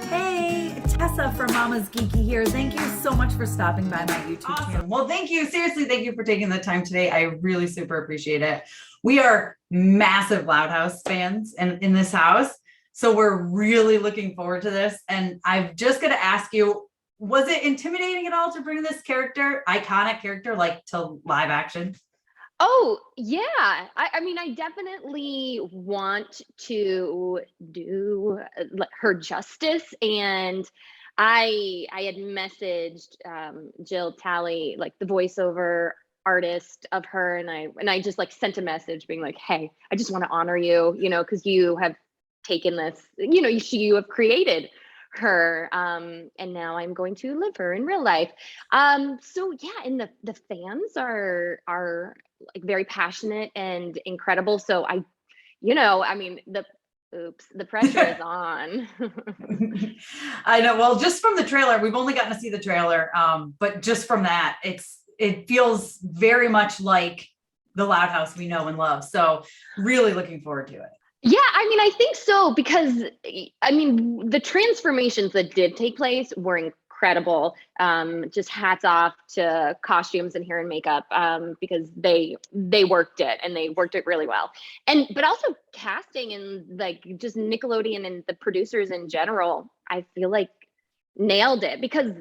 Hey, Tessa from MamasGeeky here. Thank you so much for stopping by my YouTube channel. Well, thank you. Seriously, thank you for taking the time today. I really super appreciate it. We are massive Loud House fans in this house. So we're really looking forward to this. And I'm just going to ask you, was it intimidating at all to bring this character, iconic character, like to live action? Oh, yeah. I mean, I definitely want to do her justice. And I had messaged Jill Talley, like the voiceover artist of her, and I just like sent a message being like, hey, I just want to honor you, because you have taken this, you have created her, and now I'm going to live her in real life. So yeah, and the fans are like very passionate and incredible. So I mean, the pressure is on. I know. Well, just from the trailer, we've only gotten to see the trailer, but just from that, it feels very much like the Loud House we know and love. So really looking forward to it. Yeah, I mean, I think so, because I mean, the transformations that did take place were incredible. Just hats off to costumes and hair and makeup, because they worked it, and they worked it really well. But also casting and like just Nickelodeon and the producers in general, I feel like nailed it, because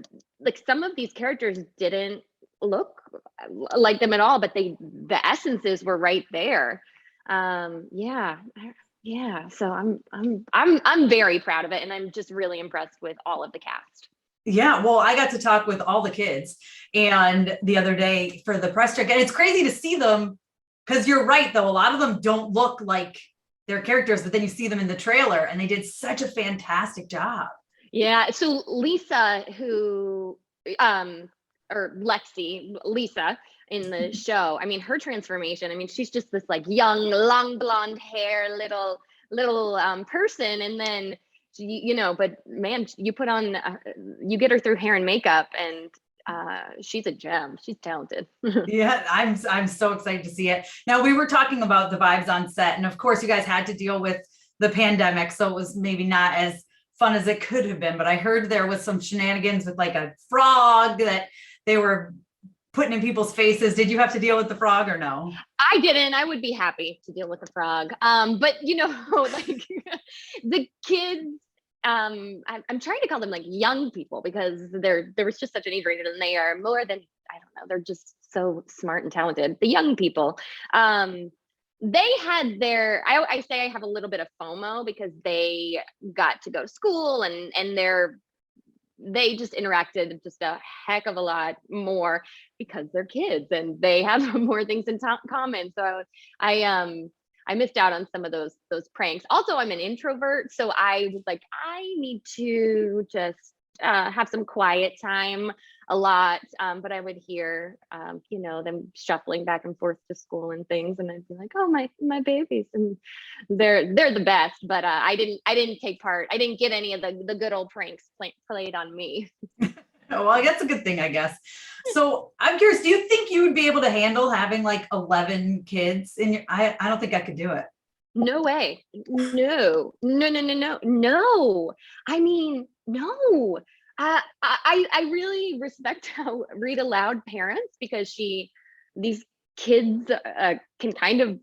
like some of these characters didn't look like them at all, but the essences were right there. Yeah, so I'm very proud of it, and I'm just really impressed with all of the cast. Yeah, well, I got to talk with all the kids and the other day for the press check, and it's crazy to see them, because you're right, though, a lot of them don't look like their characters, but then you see them in the trailer and they did such a fantastic job. Yeah, so Lisa, who or Lisa in the show, I mean, her transformation, I mean, she's just this like young, long blonde hair, little person, and then but man, you put on you get her through hair and makeup, and she's a gem. She's talented. Yeah, I'm so excited to see it. Now, we were talking about the vibes on set, and of course you guys had to deal with the pandemic, so it was maybe not as fun as it could have been, but I heard there was some shenanigans with like a frog that they were putting in people's faces. Did you have to deal with the frog or no? I didn't. I would be happy to deal with the frog. But like the kids, I'm trying to call them like young people, because there was just such an age range, and they are more than, I don't know, they're just so smart and talented. The young people, they had their, I say I have a little bit of FOMO, because they got to go to school, and they just interacted just a heck of a lot more, because they're kids and they have more things in common. So I missed out on some of those pranks. Also, I'm an introvert, so I was like, I need to just have some quiet time a lot. But I would hear them shuffling back and forth to school and things, and I'd be like, oh, my babies, and they're the best. But I didn't take part. I didn't get any of the good old pranks played on me. Oh, well, that's a good thing, I guess. So I'm curious, do you think you would be able to handle having like 11 kids in your, I don't think I could do it. No way. No. I mean, no. I really respect how Rita Loud parents, because these kids can kind of,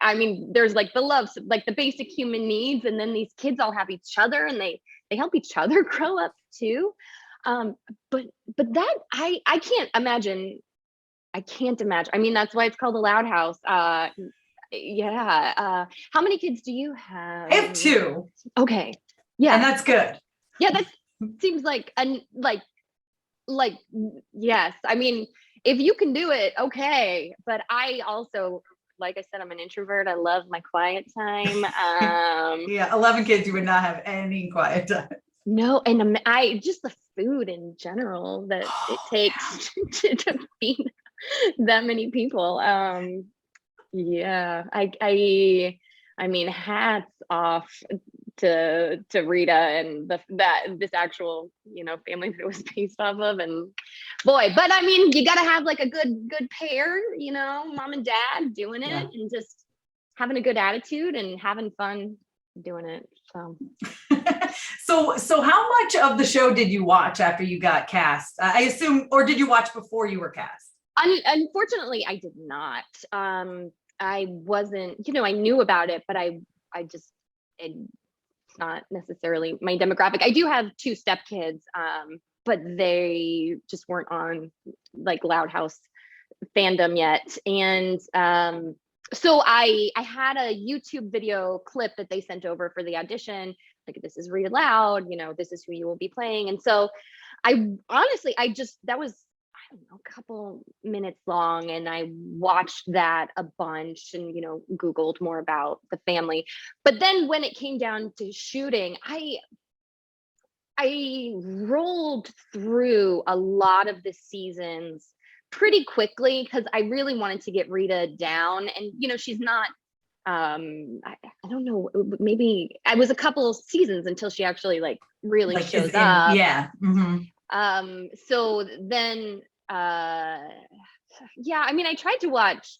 I mean, there's like the love, like the basic human needs, and then these kids all have each other, and they help each other grow up too. But that I can't imagine. I mean, that's why it's called the Loud House. Yeah. How many kids do you have? I have 2. Okay. Yeah. And that's good. Yeah, that seems like yes. I mean, if you can do it, okay. But I also, like I said, I'm an introvert. I love my quiet time. Yeah, 11 kids, you would not have any quiet time. No, and I just the food in general that it takes to feed that many people. Yeah, I mean, hats off to Rita and this actual family that it was based off of, and boy, but I mean, you got to have like a good pair, mom and dad doing it, and just having a good attitude and having fun doing it. So how much of the show did you watch after you got cast? I assume, or did you watch before you were cast? Unfortunately, I did not. I wasn't, I knew about it, but it's not necessarily my demographic. I do have 2 stepkids, but they just weren't on like Loud House fandom yet. And so I had a YouTube video clip that they sent over for the audition. Like, this is Rita Loud, this is who you will be playing. And so I honestly, that was, I don't know, a couple minutes long, and I watched that a bunch and, Googled more about the family. But then when it came down to shooting, I rolled through a lot of the seasons pretty quickly because I really wanted to get Rita down. And, she's not, I don't know, maybe I was a couple seasons until she actually like really shows up. Yeah. Mm-hmm. So then, yeah, I mean, I tried to watch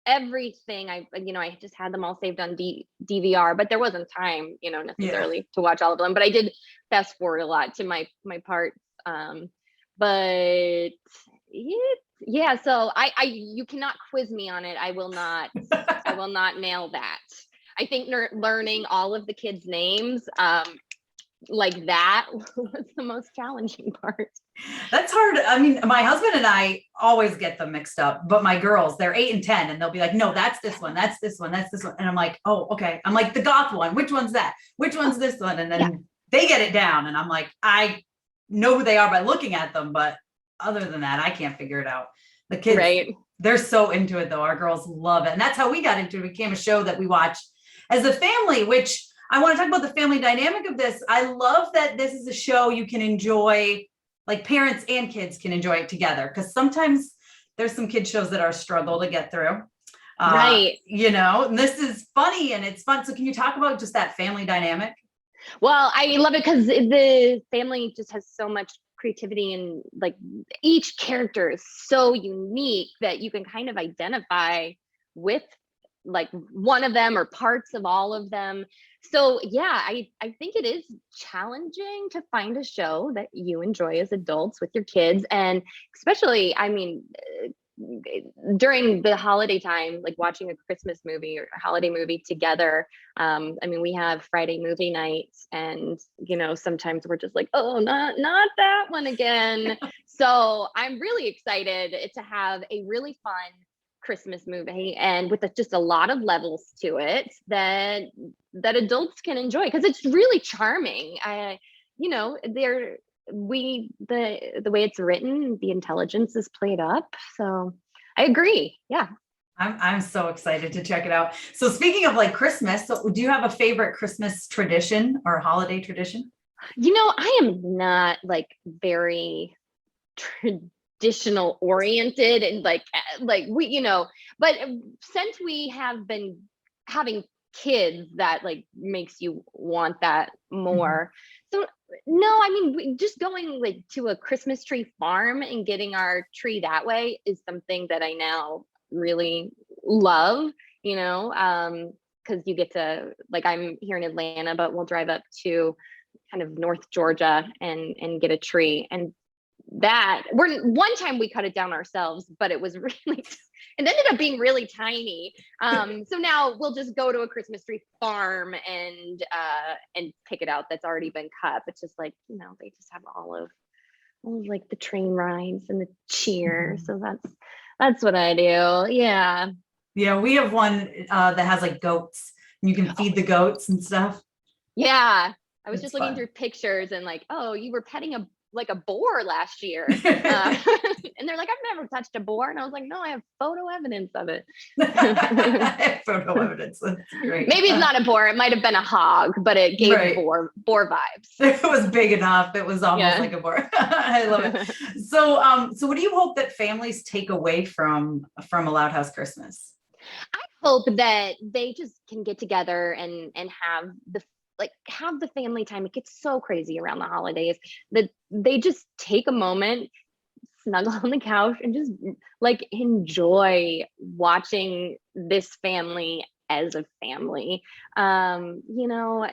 everything. I just had them all saved on DVR, but there wasn't time, necessarily to watch all of them. But I did fast forward a lot to my parts. But yeah, so you cannot quiz me on it. I will not nail that. I think learning all of the kids' names, like that was the most challenging part. That's hard. I mean, my husband and I always get them mixed up, but my girls, they're 8 and 10, and they'll be like, no, that's this one, that's this one, that's this one. And I'm like, oh, okay. I'm like, the goth one, which one's that? Which one's this one? And then they get it down, and I'm like, I know who they are by looking at them, but other than that, I can't figure it out. The kids, right. They're so into it though. Our girls love it. And that's how we got into it. It became a show that we watched as a family, which I want to talk about the family dynamic of this. I love that this is a show you can enjoy, like parents and kids can enjoy it together. Because sometimes there's some kid shows that are a struggle to get through. Right. And this is funny and it's fun. So can you talk about just that family dynamic? Well, I love it because the family just has so much creativity, and like each character is so unique that you can kind of identify with like one of them or parts of all of them. So yeah, I think it is challenging to find a show that you enjoy as adults with your kids. And especially, I mean, during the holiday time, like watching a Christmas movie or a holiday movie together. I mean, we have Friday movie nights, and sometimes we're just like, oh, not that one again. So I'm really excited to have a really fun Christmas movie, and with just a lot of levels to it that adults can enjoy, because it's really charming. The way it's written, the intelligence is played up. So I agree. Yeah. I'm so excited to check it out. So speaking of like Christmas, so do you have a favorite Christmas tradition or holiday tradition? I am not like very traditional oriented, and like we, but since we have been having kids, that like makes you want that more. So no, I mean, just going like to a Christmas tree farm and getting our tree that way is something that I now really love, because you get to, like, I'm here in Atlanta, but we'll drive up to kind of North Georgia and get a tree. And one time we cut it down ourselves, but it was really, it ended up being really tiny. So now we'll just go to a Christmas tree farm and pick it out that's already been cut. But just like, they just have all of like the train rides and the cheer. So that's what I do. Yeah. Yeah, we have one that has like goats, and you can feed the goats and stuff. Yeah. I was It's just looking fun. through pictures and like, oh, you were petting a boar last year. And they're like, I've never touched a boar. And I was like, no, I have photo evidence of it. Photo evidence. That's great. Maybe it's not a boar. It might have been a hog, but it gave Right. boar vibes. It was big enough. It was almost like a boar. I love it. So what do you hope that families take away from a Loud House Christmas? I hope that they just can get together and have the family time. It gets so crazy around the holidays that they just take a moment, snuggle on the couch, and just like enjoy watching this family as a family. You know,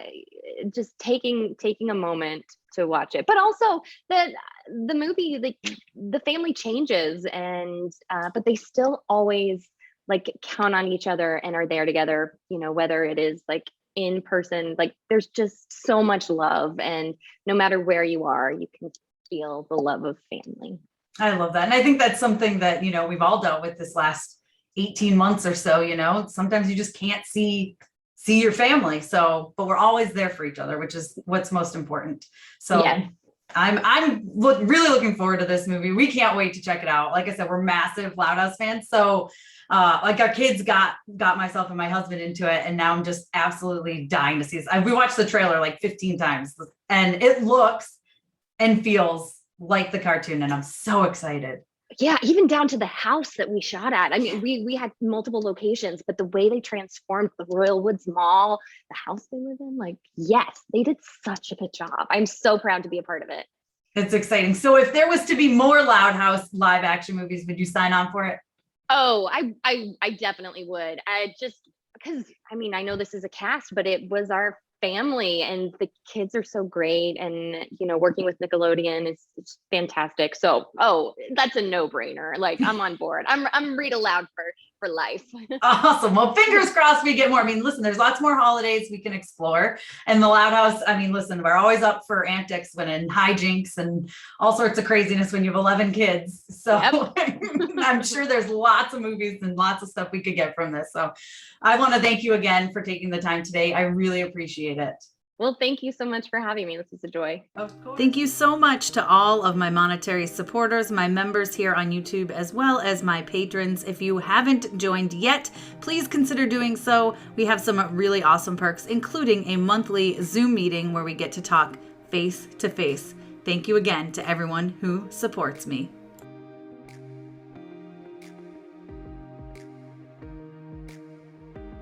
just taking a moment to watch it, but also the movie, like the family changes, and but they still always like count on each other and are there together, you know, whether it is like in person, like there's just so much love, and no matter where you are, you can feel the love of family. I love that. And I think that's something that, you know, we've all dealt with this last 18 months or so, you know, sometimes you just can't see your family. So, but we're always there for each other, which is what's most important. So Yes. I'm really looking forward to this movie. We can't wait to check it out. Like I said, we're massive Loud House fans. So like our kids got myself and my husband into it, and now I'm just absolutely dying to see this. We watched the trailer like 15 times, and it looks and feels like the cartoon, and I'm so excited. Yeah, even down to the house that we shot at. I mean, we had multiple locations, but the way they transformed the Royal Woods Mall, the house they live in, like, yes, they did such a good job. I'm so proud to be a part of it. It's exciting. So if there was to be more Loud House live action movies, would you sign on for it? Oh, I definitely would. I just, because I mean, I know this is a cast, but it was our family, and the kids are so great, and you know, working with Nickelodeon is it's fantastic. So, oh, that's a no-brainer. Like, I'm on board. I'm Rita Loud for life. Awesome. Well, fingers crossed we get more. I mean, listen, there's lots more holidays we can explore. And the Loud House, I mean, listen, we're always up for antics when in hijinks and all sorts of craziness when you have 11 kids. So yep. I'm sure there's lots of movies and lots of stuff we could get from this. So I want to thank you again for taking the time today. I really appreciate it. Well, thank you so much for having me. This is a joy. Of course. Thank you so much to all of my monetary supporters, my members here on YouTube, as well as my patrons. If you haven't joined yet, please consider doing so. We have some really awesome perks, including a monthly Zoom meeting where we get to talk face to face. Thank you again to everyone who supports me.